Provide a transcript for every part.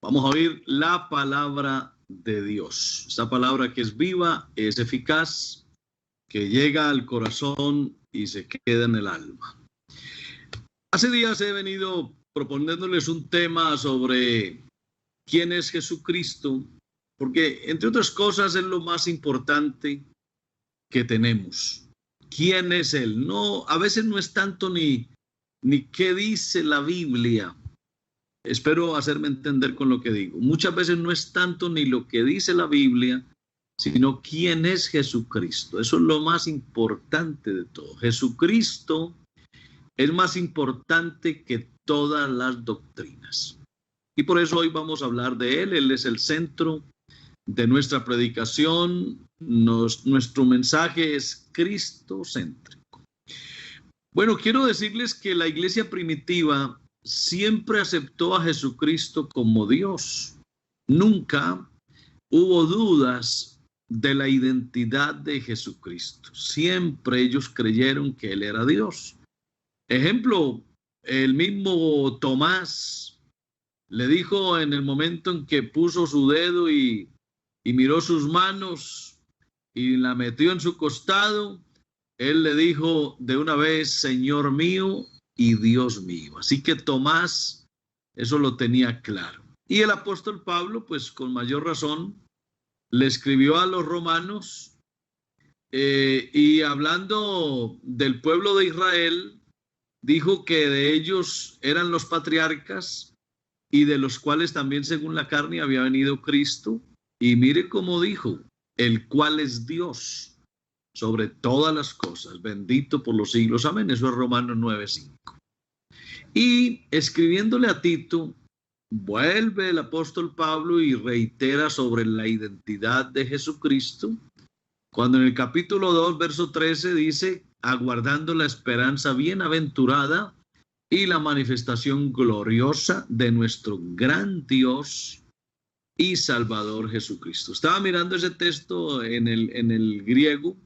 Vamos a oír la palabra de Dios. Esta palabra que es viva, es eficaz, que llega al corazón y se queda en el alma. Hace días he venido proponiéndoles un tema sobre quién es Jesucristo, porque entre otras cosas es lo más importante que tenemos. ¿Quién es Él? No, a veces no es tanto ni qué dice la Biblia. Espero hacerme entender con lo que digo. Muchas veces no es tanto ni lo que dice la Biblia, sino quién es Jesucristo. Eso es lo más importante de todo. Jesucristo es más importante que todas las doctrinas. Y por eso hoy vamos a hablar de Él. Él es el centro de nuestra predicación. Nuestro mensaje es cristocéntrico. Bueno, quiero decirles que la iglesia primitiva siempre aceptó a Jesucristo como Dios. Nunca hubo dudas de la identidad de Jesucristo. Siempre ellos creyeron que Él era Dios. Ejemplo, el mismo Tomás le dijo en el momento en que puso su dedo y miró sus manos y la metió en su costado, él le dijo de una vez, Señor mío y Dios mío. Así que Tomás eso lo tenía claro. Y el apóstol Pablo, pues con mayor razón, le escribió a los romanos y hablando del pueblo de Israel, dijo que de ellos eran los patriarcas y de los cuales también según la carne había venido Cristo. Y mire cómo dijo, el cual es Dios sobre todas las cosas, bendito por los siglos, amén. Eso es Romanos 9:5. Y escribiéndole a Tito, vuelve el apóstol Pablo y reitera sobre la identidad de Jesucristo, cuando en el capítulo 2, verso 13 dice, aguardando la esperanza bienaventurada y la manifestación gloriosa de nuestro gran Dios y Salvador Jesucristo. Estaba mirando ese texto en el griego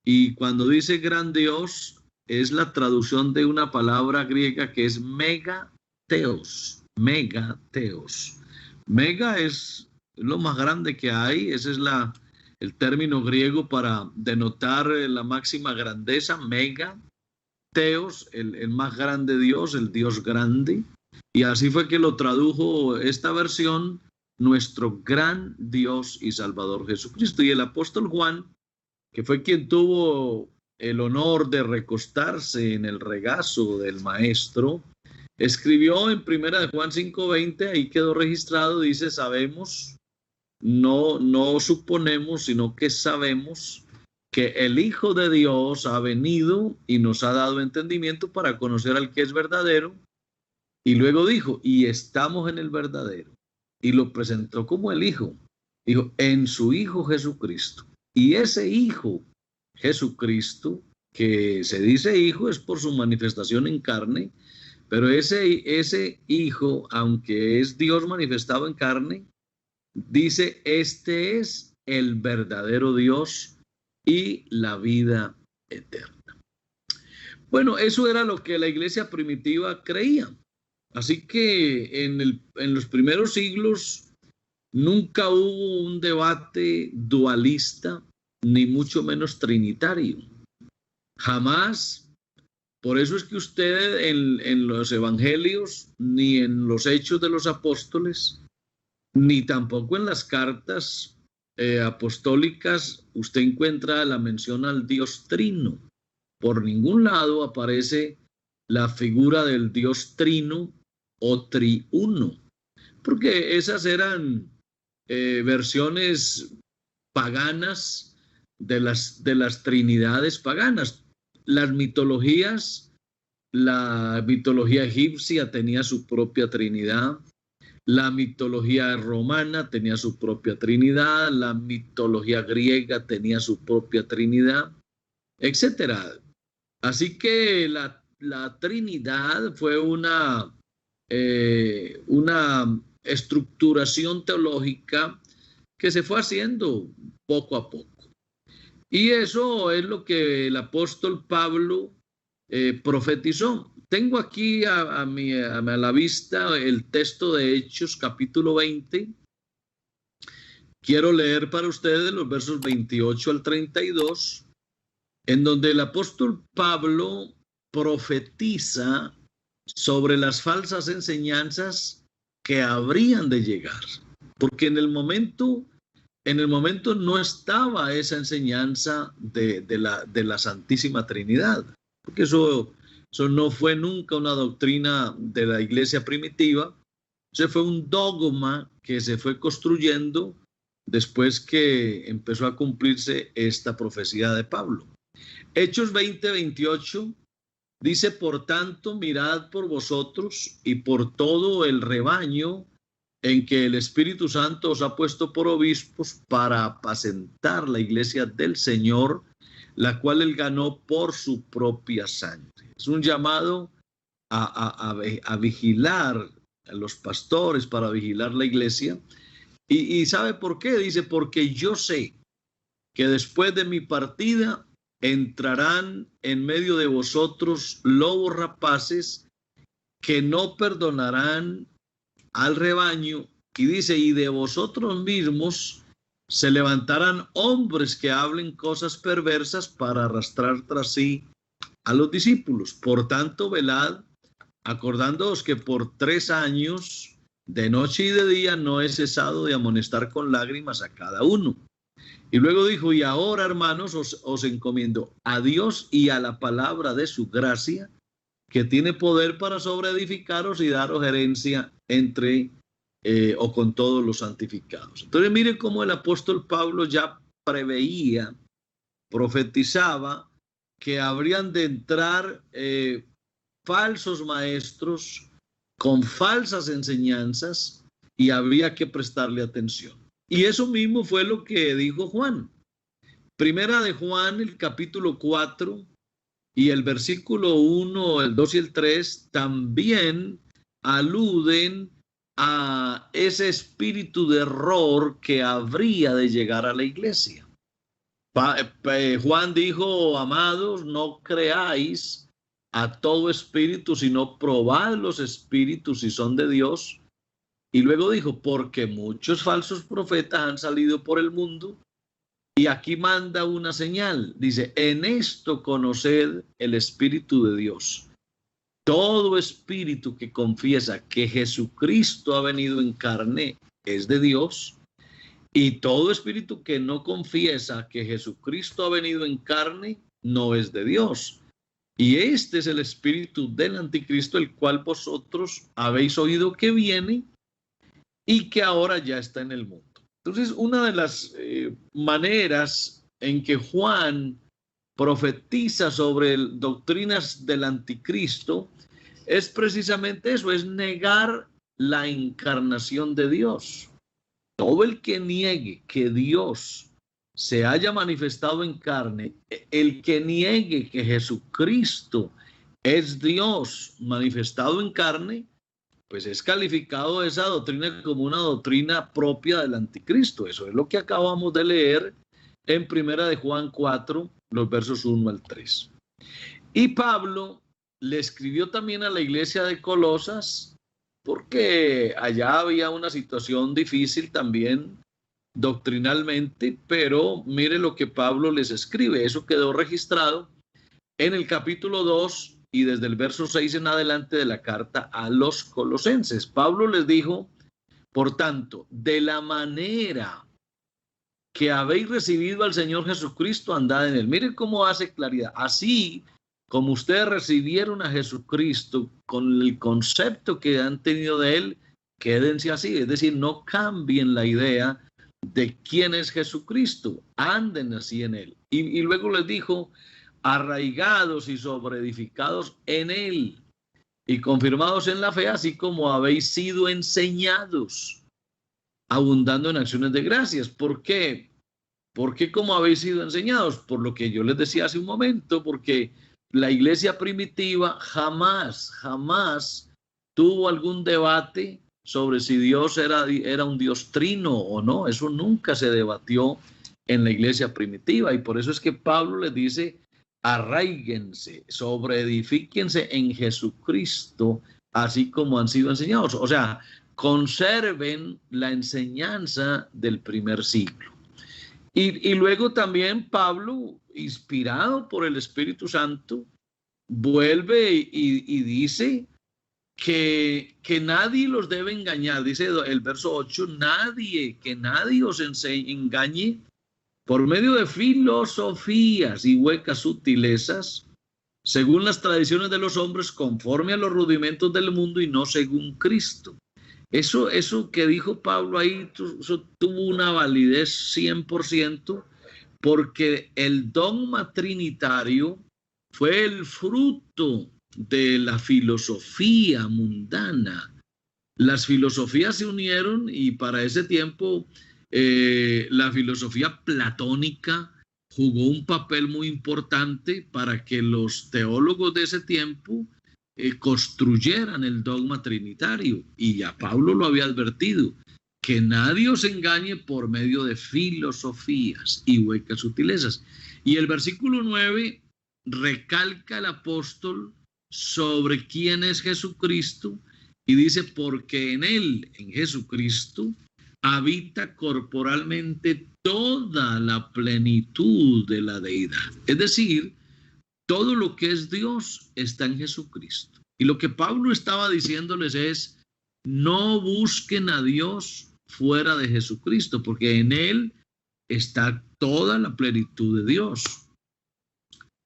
y cuando dice gran Dios es la traducción de una palabra griega que es megatheos. Megatheos. Mega es lo más grande que hay, ese es el término griego para denotar la máxima grandeza, mega. Teos, el más grande Dios, el Dios grande. Y así fue que lo tradujo esta versión, nuestro gran Dios y Salvador Jesucristo. Y el apóstol Juan, que fue quien tuvo el honor de recostarse en el regazo del maestro, escribió en 1 Juan 5:20, ahí quedó registrado, dice, sabemos, no suponemos, sino que sabemos que el Hijo de Dios ha venido y nos ha dado entendimiento para conocer al que es verdadero. Y luego dijo, y estamos en el verdadero. Y lo presentó como el Hijo. Dijo, en su Hijo Jesucristo. Y ese Hijo Jesucristo, que se dice Hijo, es por su manifestación en carne, pero ese Hijo, aunque es Dios manifestado en carne, dice, este es el verdadero Dios y la vida eterna. Bueno, eso era lo que la iglesia primitiva creía. Así que en los primeros siglos nunca hubo un debate dualista, ni mucho menos trinitario. Jamás. Por eso es que usted en los evangelios, ni en los hechos de los apóstoles, ni tampoco en las cartas apostólicas, usted encuentra la mención al Dios Trino. Por ningún lado aparece la figura del Dios Trino o Triuno, porque esas eran versiones paganas de las trinidades paganas. Las mitologías, la mitología egipcia tenía su propia trinidad. La mitología romana tenía su propia trinidad, la mitología griega tenía su propia trinidad, etcétera. Así que la Trinidad fue una estructuración teológica que se fue haciendo poco a poco. Y eso es lo que el apóstol Pablo profetizó. Tengo aquí a la vista el texto de Hechos, capítulo 20. Quiero leer para ustedes los versos 28 al 32, en donde el apóstol Pablo profetiza sobre las falsas enseñanzas que habrían de llegar, porque en el momento no estaba esa enseñanza de la Santísima Trinidad, porque eso no fue nunca una doctrina de la iglesia primitiva. Eso fue un dogma que se fue construyendo después que empezó a cumplirse esta profecía de Pablo. Hechos 20:28 dice: por tanto, mirad por vosotros y por todo el rebaño en que el Espíritu Santo os ha puesto por obispos para apacentar la iglesia del Señor, la cual él ganó por su propia sangre. Es un llamado a vigilar a los pastores, para vigilar la iglesia. ¿Y sabe por qué? Dice: porque yo sé que después de mi partida entrarán en medio de vosotros lobos rapaces que no perdonarán al rebaño. Y dice: y de vosotros mismos se levantarán hombres que hablen cosas perversas para arrastrar tras sí a los discípulos. Por tanto, velad, acordándoos que por 3 años, de noche y de día, no he cesado de amonestar con lágrimas a cada uno. Y luego dijo: y ahora, hermanos, os encomiendo a Dios y a la palabra de su gracia, que tiene poder para sobreedificaros y daros herencia entre o con todos los santificados. Entonces, mire cómo el apóstol Pablo ya preveía, profetizaba que habrían de entrar falsos maestros con falsas enseñanzas, y habría que prestarle atención. Y eso mismo fue lo que dijo Juan. Primera de Juan, el capítulo 4 y el versículo 1, el 2 y el 3 también aluden a ese espíritu de error que habría de llegar a la iglesia. Juan dijo: amados, no creáis a todo espíritu, sino probad los espíritus si son de Dios. Y luego dijo: porque muchos falsos profetas han salido por el mundo. Y aquí manda una señal. Dice: en esto conoced el Espíritu de Dios. Todo espíritu que confiesa que Jesucristo ha venido en carne es de Dios. Y todo espíritu que no confiesa que Jesucristo ha venido en carne no es de Dios. Y este es el espíritu del anticristo, el cual vosotros habéis oído que viene y que ahora ya está en el mundo. Entonces, una de las maneras en que Juan profetiza sobre doctrinas del anticristo es precisamente eso, es negar la encarnación de Dios. Todo el que niegue que Dios se haya manifestado en carne, el que niegue que Jesucristo es Dios manifestado en carne, pues es calificado esa doctrina como una doctrina propia del anticristo. Eso es lo que acabamos de leer en Primera de Juan 4, los versos 1 al 3. Y Pablo le escribió también a la iglesia de Colosas, porque allá había una situación difícil también doctrinalmente, pero mire lo que Pablo les escribe. Eso quedó registrado en el capítulo 2 y desde el verso 6 en adelante de la carta a los colosenses. Pablo les dijo: por tanto, de la manera que habéis recibido al Señor Jesucristo, andad en él. Miren cómo hace claridad. Así como ustedes recibieron a Jesucristo con el concepto que han tenido de él, quédense así. Es decir, no cambien la idea de quién es Jesucristo, anden así en él. Y luego les dijo: arraigados y sobreedificados en él y confirmados en la fe, así como habéis sido enseñados, abundando en acciones de gracias. ¿Por qué? Porque como habéis sido enseñados, por lo que yo les decía hace un momento, porque la iglesia primitiva jamás tuvo algún debate sobre si Dios era un Dios trino o no. Eso nunca se debatió en la iglesia primitiva, y por eso es que Pablo les dice: arraíguense, sobreedifíquense en Jesucristo, así como han sido enseñados. O sea, conserven la enseñanza del primer siglo. Y luego también Pablo, inspirado por el Espíritu Santo, vuelve y dice que nadie los debe engañar. Dice el verso 8, que nadie os engañe por medio de filosofías y huecas sutilezas, según las tradiciones de los hombres, conforme a los rudimentos del mundo y no según Cristo. Eso que dijo Pablo ahí tuvo una validez 100%, porque el dogma trinitario fue el fruto de la filosofía mundana. Las filosofías se unieron y para ese tiempo la filosofía platónica jugó un papel muy importante para que los teólogos de ese tiempo construyeran el dogma trinitario. Y ya Pablo lo había advertido, que nadie os engañe por medio de filosofías y huecas sutilezas. Y el versículo 9 recalca el apóstol sobre quién es Jesucristo y dice, porque en él, en Jesucristo, habita corporalmente toda la plenitud de la deidad. Es decir, todo lo que es Dios está en Jesucristo. Y lo que Pablo estaba diciéndoles es, no busquen a Dios fuera de Jesucristo, porque en él está toda la plenitud de Dios.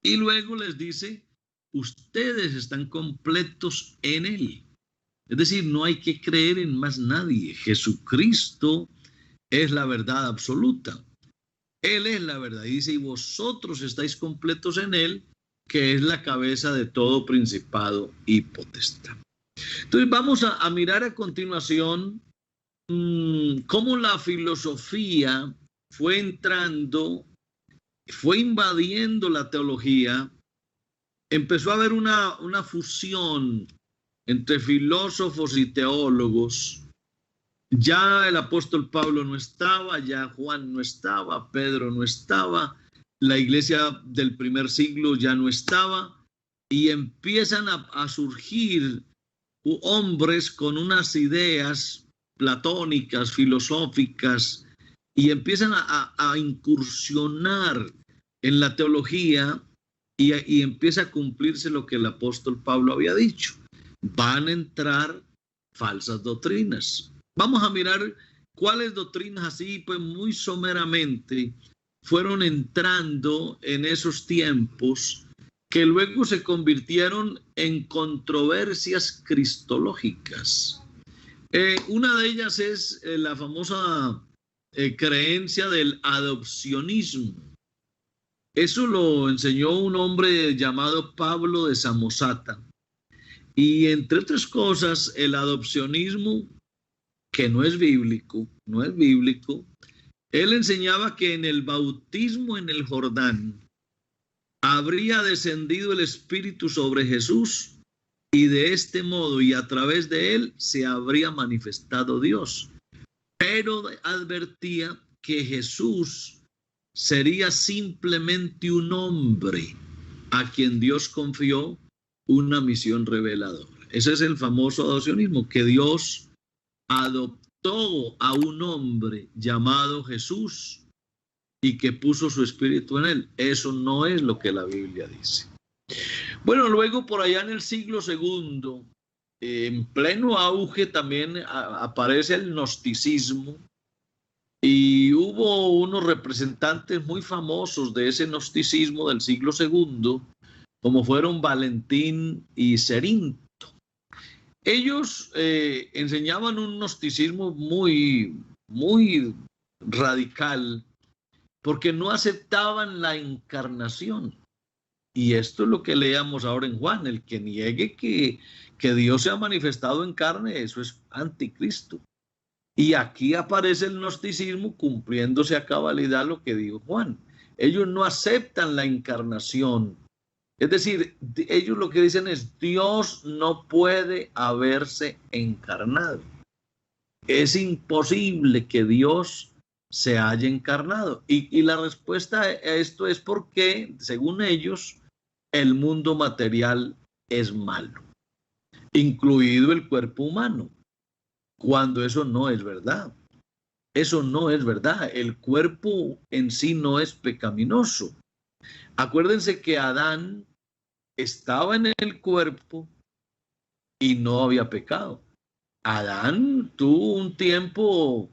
Y luego les dice, ustedes están completos en él. Es decir, no hay que creer en más nadie. Jesucristo es la verdad absoluta. Él es la verdad. Y dice, y vosotros estáis completos en él, que es la cabeza de todo principado y potestad. Entonces vamos a mirar a continuación cómo la filosofía fue entrando, fue invadiendo la teología. Empezó a haber una fusión entre filósofos y teólogos. Ya el apóstol Pablo no estaba, ya Juan no estaba, Pedro no estaba, la iglesia del primer siglo ya no estaba, y empiezan a surgir hombres con unas ideas platónicas, filosóficas, y empiezan a incursionar en la teología y empieza a cumplirse lo que el apóstol Pablo había dicho. Van a entrar falsas doctrinas. Vamos a mirar cuáles doctrinas así, pues muy someramente, fueron entrando en esos tiempos que luego se convirtieron en controversias cristológicas. Una de ellas es la famosa creencia del adopcionismo. Eso lo enseñó un hombre llamado Pablo de Samosata. Y entre otras cosas, el adopcionismo, que no es bíblico, él enseñaba que en el bautismo en el Jordán habría descendido el Espíritu sobre Jesús y de este modo y a través de él se habría manifestado Dios. Pero advertía que Jesús sería simplemente un hombre a quien Dios confió una misión reveladora. Ese es el famoso adopcionismo, que Dios adoptó a un hombre llamado Jesús y que puso su espíritu en él. Eso no es lo que la Biblia dice. Bueno, luego por allá en el siglo II, en pleno auge también aparece el gnosticismo y hubo unos representantes muy famosos de ese gnosticismo del siglo II, como fueron Valentín y Cerinto. Ellos enseñaban un gnosticismo muy radical, porque no aceptaban la encarnación. Y esto es lo que leamos ahora en Juan: el que niegue que Dios se ha manifestado en carne, eso es anticristo. Y aquí aparece el gnosticismo cumpliéndose a cabalidad lo que dijo Juan. Ellos no aceptan la encarnación. Es decir, ellos lo que dicen es: Dios no puede haberse encarnado. Es imposible que Dios se haya encarnado. Y la respuesta a esto es porque, según ellos, el mundo material es malo, incluido el cuerpo humano, cuando eso no es verdad. Eso no es verdad. El cuerpo en sí no es pecaminoso. Acuérdense que Adán estaba en el cuerpo y no había pecado. Adán tuvo un tiempo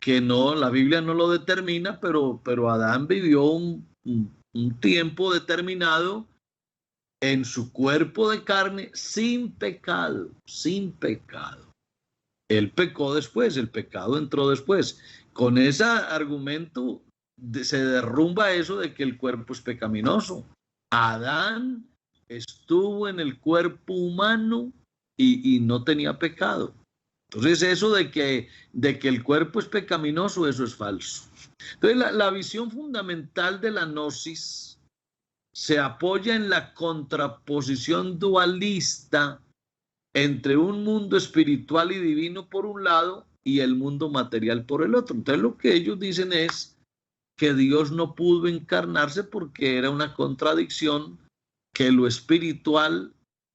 que no, la Biblia no lo determina, pero Adán vivió un tiempo determinado en su cuerpo de carne sin pecado, sin pecado. Él pecó después, el pecado entró después. Con ese argumento se derrumba eso de que el cuerpo es pecaminoso. Adán estuvo en el cuerpo humano y no tenía pecado. Entonces eso de que el cuerpo es pecaminoso, eso es falso. Entonces la visión fundamental de la gnosis se apoya en la contraposición dualista entre un mundo espiritual y divino por un lado y el mundo material por el otro. Entonces lo que ellos dicen es que Dios no pudo encarnarse porque era una contradicción que lo espiritual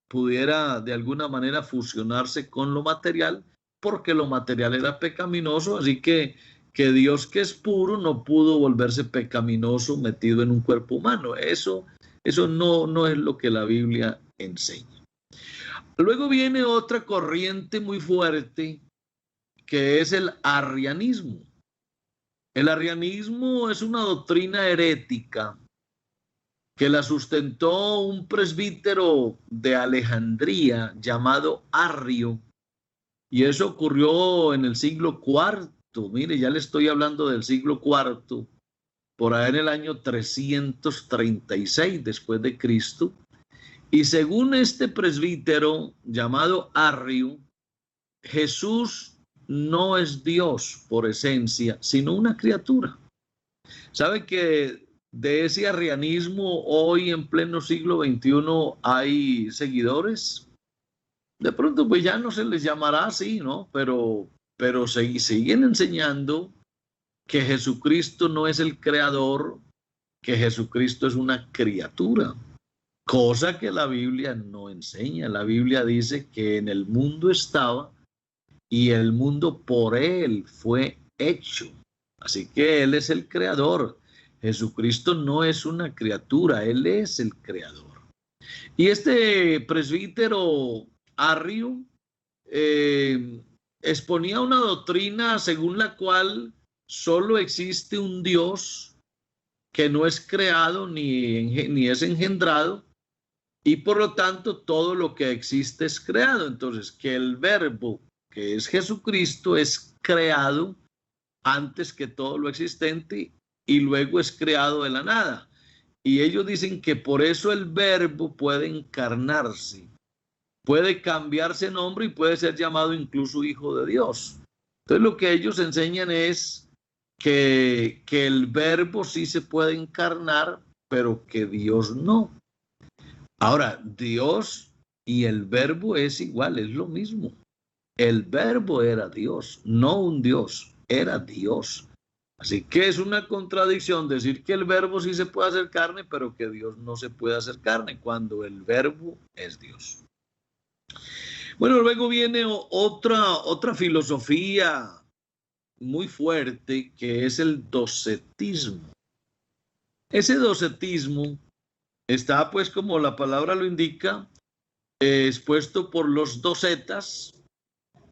pudiera de alguna manera fusionarse con lo material, porque lo material era pecaminoso, así que Dios, que es puro, no pudo volverse pecaminoso metido en un cuerpo humano. Eso no es lo que la Biblia enseña. Luego viene otra corriente muy fuerte, que es el arrianismo. El arrianismo es una doctrina herética que la sustentó un presbítero de Alejandría llamado Arrio, y eso ocurrió en el siglo IV. Mire, ya le estoy hablando del siglo IV, por ahí en el año 336 después de Cristo. Y según este presbítero llamado Arrio, Jesús no es Dios por esencia, sino una criatura. ¿Sabe que de ese arrianismo hoy en pleno siglo XXI hay seguidores? De pronto pues ya no se les llamará así, ¿no? Pero siguen enseñando que Jesucristo no es el creador, que Jesucristo es una criatura. Cosa que la Biblia no enseña. La Biblia dice que en el mundo estaba y el mundo por él fue hecho. Así que él es el creador. Jesucristo no es una criatura, él es el creador. Y este presbítero Arrio exponía una doctrina según la cual solo existe un Dios que no es creado ni es engendrado, y por lo tanto todo lo que existe es creado. Entonces, que el verbo, que es Jesucristo, es creado antes que todo lo existente y luego es creado de la nada. Y ellos dicen que por eso el verbo puede encarnarse, puede cambiarse nombre y puede ser llamado incluso hijo de Dios. Entonces lo que ellos enseñan es que el verbo sí se puede encarnar, pero que Dios no. Ahora, Dios y el verbo es igual, es lo mismo. El verbo era Dios, no un Dios, era Dios. Así que es una contradicción decir que el verbo sí se puede hacer carne, pero que Dios no se puede hacer carne, cuando el verbo es Dios. Bueno, luego viene otra filosofía muy fuerte, que es el docetismo. Ese docetismo está, pues, como la palabra lo indica, expuesto por los docetas,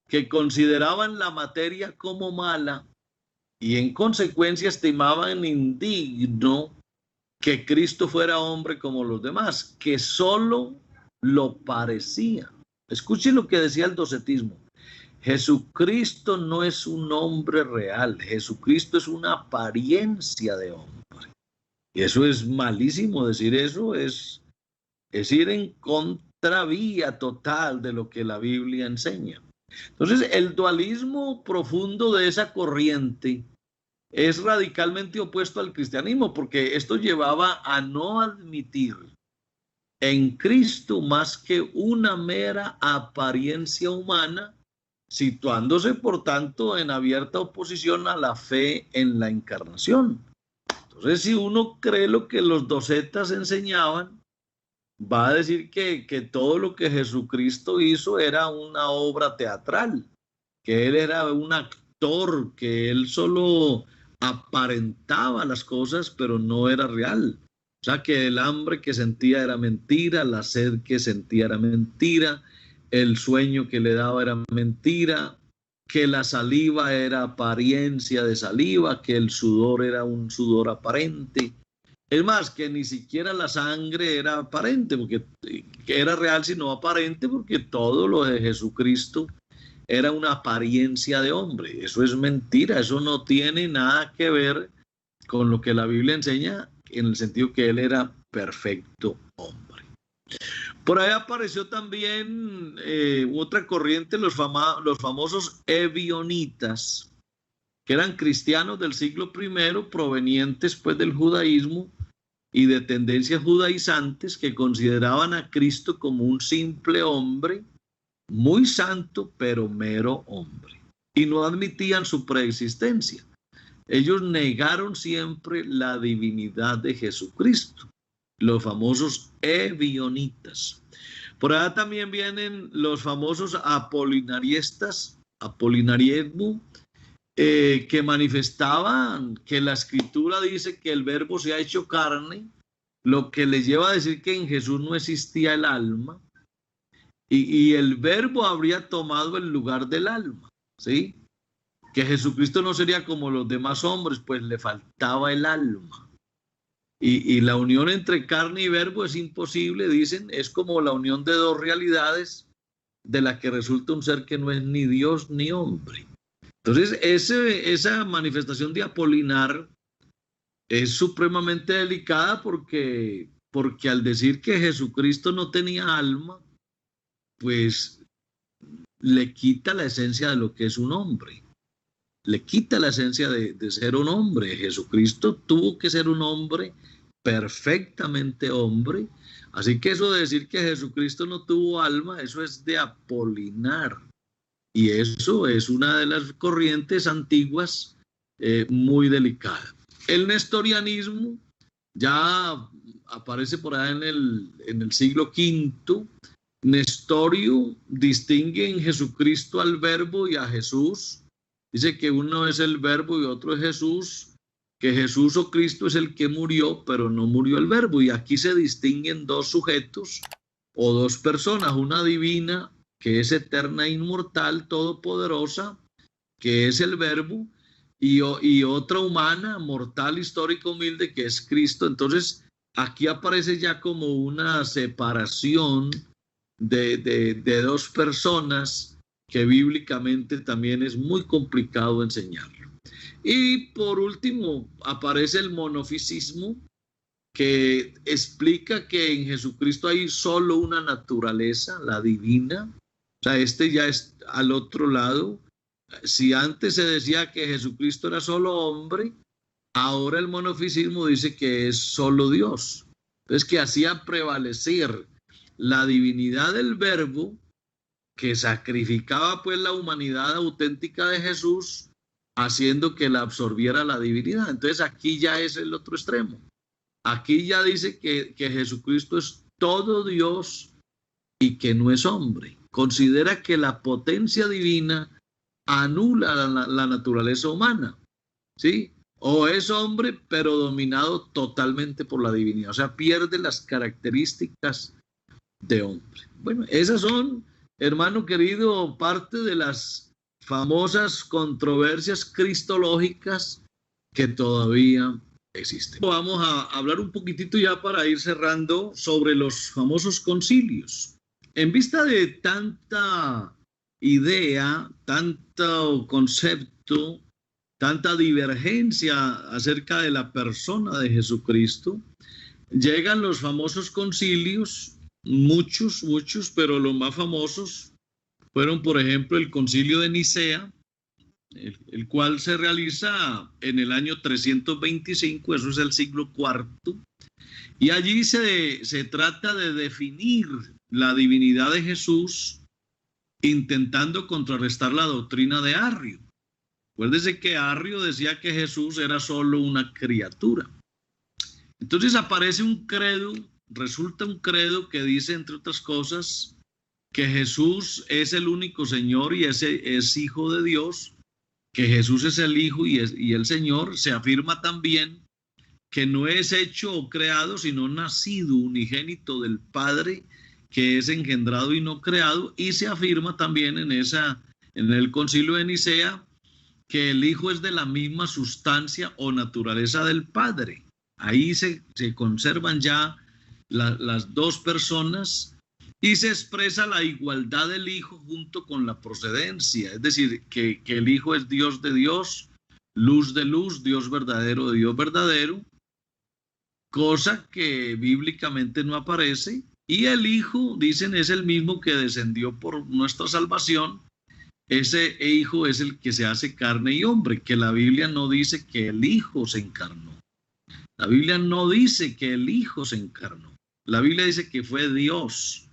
que consideraban la materia como mala y en consecuencia estimaban indigno que Cristo fuera hombre como los demás, que solo lo parecía. Escuchen lo que decía el docetismo. Jesucristo no es un hombre real, Jesucristo es una apariencia de hombre. Y eso es malísimo, decir eso es ir en contravía total de lo que la Biblia enseña. Entonces, el dualismo profundo de esa corriente es radicalmente opuesto al cristianismo, porque esto llevaba a no admitir en Cristo más que una mera apariencia humana, situándose, por tanto, en abierta oposición a la fe en la encarnación. Entonces, si uno cree lo que los docetas enseñaban, va a decir que todo lo que Jesucristo hizo era una obra teatral, que él era un actor, que él solo aparentaba las cosas, pero no era real. O sea, que el hambre que sentía era mentira, la sed que sentía era mentira, el sueño que le daba era mentira, que la saliva era apariencia de saliva, que el sudor era un sudor aparente. Es más, que ni siquiera la sangre era aparente, porque que era real sino aparente, porque todo lo de Jesucristo era una apariencia de hombre. Eso es mentira, eso no tiene nada que ver con lo que la Biblia enseña, en el sentido que él era perfecto hombre. Por ahí apareció también otra corriente, los famosos ebionitas, que eran cristianos del siglo I, provenientes pues del judaísmo y de tendencias judaizantes, que consideraban a Cristo como un simple hombre, muy santo, pero mero hombre, y no admitían su preexistencia. Ellos negaron siempre la divinidad de Jesucristo, los famosos ebionitas. Por allá también vienen los famosos apolinariestas, apolinariismo, que manifestaban que la escritura dice que el verbo se ha hecho carne, lo que les lleva a decir que en Jesús no existía el alma, y el verbo habría tomado el lugar del alma, ¿sí? Que Jesucristo no sería como los demás hombres, pues le faltaba el alma. Y la unión entre carne y verbo es imposible, dicen, es como la unión de dos realidades, de la que resulta un ser que no es ni Dios ni hombre. Entonces, esa manifestación de Apolinar es supremamente delicada porque al decir que Jesucristo no tenía alma, pues le quita la esencia de lo que es un hombre. Le quita la esencia de ser un hombre. Jesucristo tuvo que ser un hombre, perfectamente hombre. Así que eso de decir que Jesucristo no tuvo alma, eso es de Apolinar. Y eso es una de las corrientes antiguas muy delicada. El nestorianismo ya aparece por ahí en el siglo V. Nestorio distingue en Jesucristo al verbo y a Jesús. Dice que uno es el verbo y otro es Jesús, que Jesús o Cristo es el que murió, pero no murió el verbo. Y aquí se distinguen dos sujetos o dos personas, una divina, que es eterna e inmortal, todopoderosa, que es el verbo, y otra humana, mortal, histórica, humilde, que es Cristo. Entonces, aquí aparece ya como una separación de dos personas que bíblicamente también es muy complicado enseñarlo. Y por último, aparece el monofisismo, que explica que en Jesucristo hay solo una naturaleza, la divina. O sea, ya es al otro lado. Si antes se decía que Jesucristo era solo hombre, ahora el monofisismo dice que es solo Dios. Entonces, que hacía prevalecer la divinidad del verbo, que sacrificaba pues la humanidad auténtica de Jesús, haciendo que la absorbiera la divinidad. Entonces aquí ya es el otro extremo. Aquí ya dice que Jesucristo es todo Dios y que no es hombre. Considera que la potencia divina anula la naturaleza humana, ¿sí? O es hombre, pero dominado totalmente por la divinidad. O sea, pierde las características de hombre. Bueno, esas son, hermano querido, parte de las famosas controversias cristológicas que todavía existen. Vamos a hablar un poquitito ya para ir cerrando sobre los famosos concilios. En vista de tanta idea, tanto concepto, tanta divergencia acerca de la persona de Jesucristo, llegan los famosos concilios, muchos, pero los más famosos fueron, por ejemplo, el concilio de Nicea, el cual se realiza en el año 325, eso es el siglo IV, y allí se trata de definir la divinidad de Jesús, intentando contrarrestar la doctrina de Arrio. Acuérdese que Arrio decía que Jesús era solo una criatura. Entonces aparece un credo resulta un credo que dice, entre otras cosas, que Jesús es el único Señor y es Hijo de Dios, que Jesús es el Hijo y el Señor. Se afirma también que no es hecho o creado, sino nacido, unigénito del Padre, que es engendrado y no creado. Y se afirma también en el Concilio de Nicea que el Hijo es de la misma sustancia o naturaleza del Padre. Ahí se conservan ya las dos personas y se expresa la igualdad del Hijo junto con la procedencia. Es decir, que el Hijo es Dios de Dios, luz de luz, Dios verdadero de Dios verdadero, cosa que bíblicamente no aparece. Y el Hijo, dicen, es el mismo que descendió por nuestra salvación. Ese Hijo es el que se hace carne y hombre, que la Biblia no dice que el Hijo se encarnó. La Biblia no dice que el Hijo se encarnó. La Biblia dice que fue Dios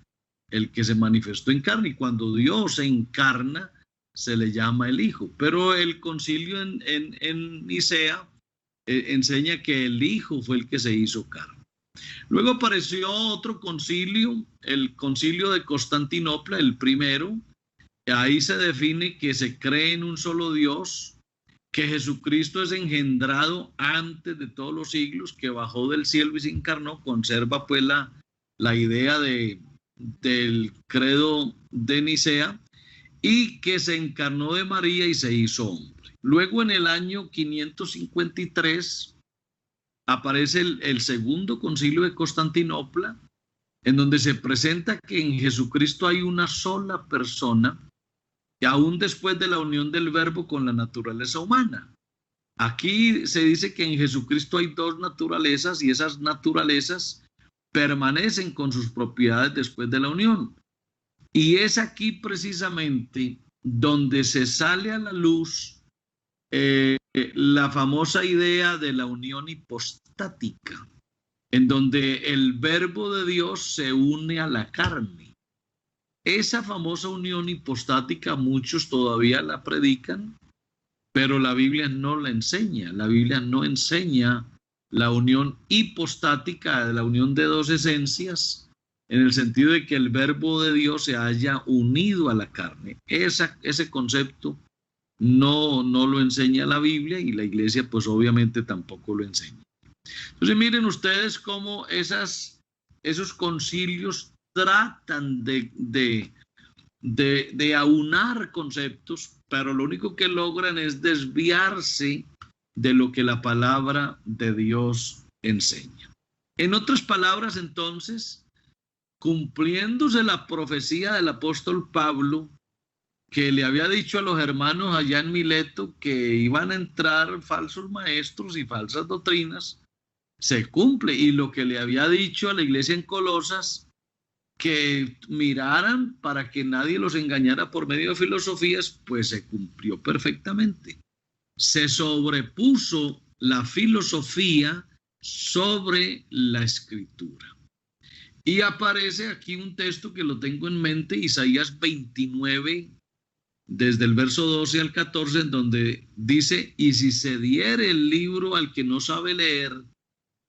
el que se manifestó en carne, y cuando Dios se encarna, se le llama el Hijo. Pero el concilio en Nicea enseña que el Hijo fue el que se hizo carne. Luego apareció otro concilio, el concilio de Constantinopla, el primero. Ahí se define que se cree en un solo Dios, que Jesucristo es engendrado antes de todos los siglos, que bajó del cielo y se encarnó. Conserva pues la idea del credo de Nicea, y que se encarnó de María y se hizo hombre. Luego, en el año 553, aparece el segundo concilio de Constantinopla, en donde se presenta que en Jesucristo hay una sola persona, y aún después de la unión del Verbo con la naturaleza humana. Aquí se dice que en Jesucristo hay dos naturalezas, y esas naturalezas permanecen con sus propiedades después de la unión. Y es aquí precisamente donde se sale a la luz la famosa idea de la unión hipostática, en donde el Verbo de Dios se une a la carne. Esa famosa unión hipostática muchos todavía la predican, pero la Biblia no la enseña. La Biblia no enseña la unión hipostática, la unión de dos esencias, en el sentido de que el Verbo de Dios se haya unido a la carne. Ese concepto no lo enseña la Biblia, y la Iglesia pues obviamente tampoco lo enseña. Entonces miren ustedes cómo esos concilios tratan de aunar conceptos, pero lo único que logran es desviarse de lo que la palabra de Dios enseña. En otras palabras, entonces, cumpliéndose la profecía del apóstol Pablo, que le había dicho a los hermanos allá en Mileto que iban a entrar falsos maestros y falsas doctrinas, se cumple. Y lo que le había dicho a la iglesia en Colosas, que miraran para que nadie los engañara por medio de filosofías, pues se cumplió perfectamente. Se sobrepuso la filosofía sobre la escritura. Y aparece aquí un texto que lo tengo en mente, Isaías 29, desde el verso 12 al 14, en donde dice: y si se diere el libro al que no sabe leer,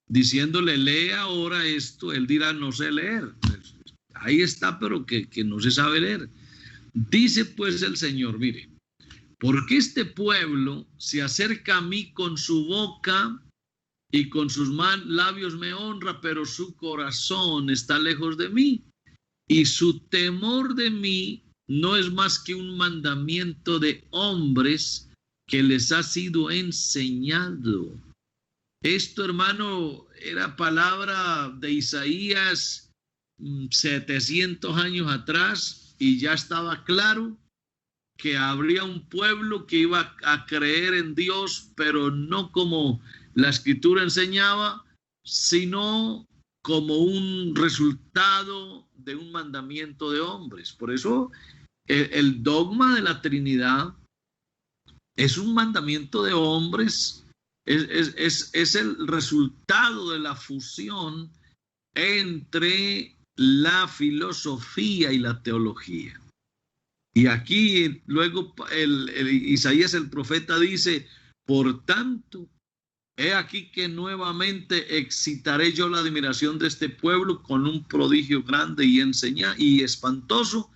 diciéndole lee ahora esto, él dirá no sé leer. Ahí está, pero que no se sabe leer. Dice pues el Señor, mire, porque este pueblo se acerca a mí con su boca y con sus labios me honra, pero su corazón está lejos de mí, y su temor de mí no es más que un mandamiento de hombres que les ha sido enseñado. Esto, hermano, era palabra de Isaías 700 años atrás, y ya estaba claro que habría un pueblo que iba a creer en Dios, pero no como la escritura enseñaba, sino como un resultado de un mandamiento de hombres. Por eso el dogma de la Trinidad es un mandamiento de hombres, es el resultado de la fusión entre la filosofía y la teología. Y aquí luego Isaías el profeta dice: por tanto, He aquí que nuevamente excitaré yo la admiración de este pueblo con un prodigio grande y espantoso,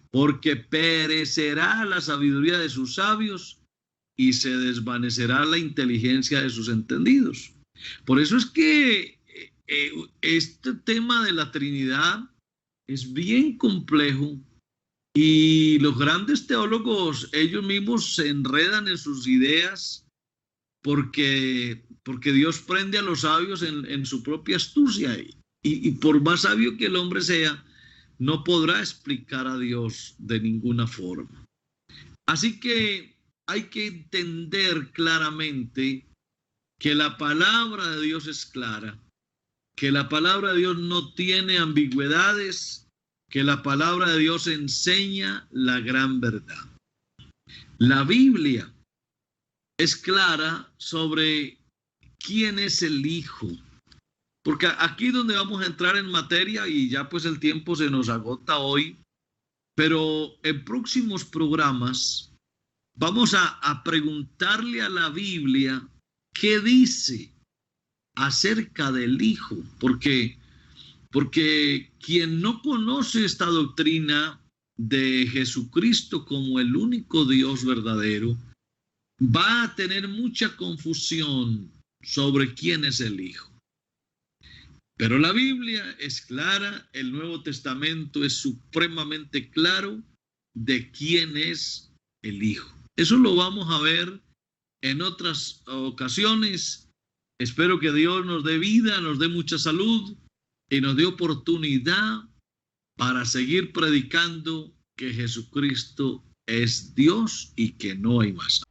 porque perecerá la sabiduría de sus sabios y se desvanecerá la inteligencia de sus entendidos. Por eso es que este tema de la Trinidad es bien complejo y los grandes teólogos ellos mismos se enredan en sus ideas porque Dios prende a los sabios en su propia astucia y por más sabio que el hombre sea, no podrá explicar a Dios de ninguna forma. Así que hay que entender claramente que la palabra de Dios es clara, que la palabra de Dios no tiene ambigüedades, que la palabra de Dios enseña la gran verdad. La Biblia es clara sobre quién es el Hijo, porque aquí es donde vamos a entrar en materia y ya pues el tiempo se nos agota hoy, pero en próximos programas vamos a preguntarle a la Biblia qué dice acerca del Hijo, porque quien no conoce esta doctrina de Jesucristo como el único Dios verdadero, va a tener mucha confusión sobre quién es el Hijo. Pero la Biblia es clara, el Nuevo Testamento es supremamente claro de quién es el Hijo. Eso lo vamos a ver en otras ocasiones. Espero que Dios nos dé vida, nos dé mucha salud y nos dé oportunidad para seguir predicando que Jesucristo es Dios y que no hay más.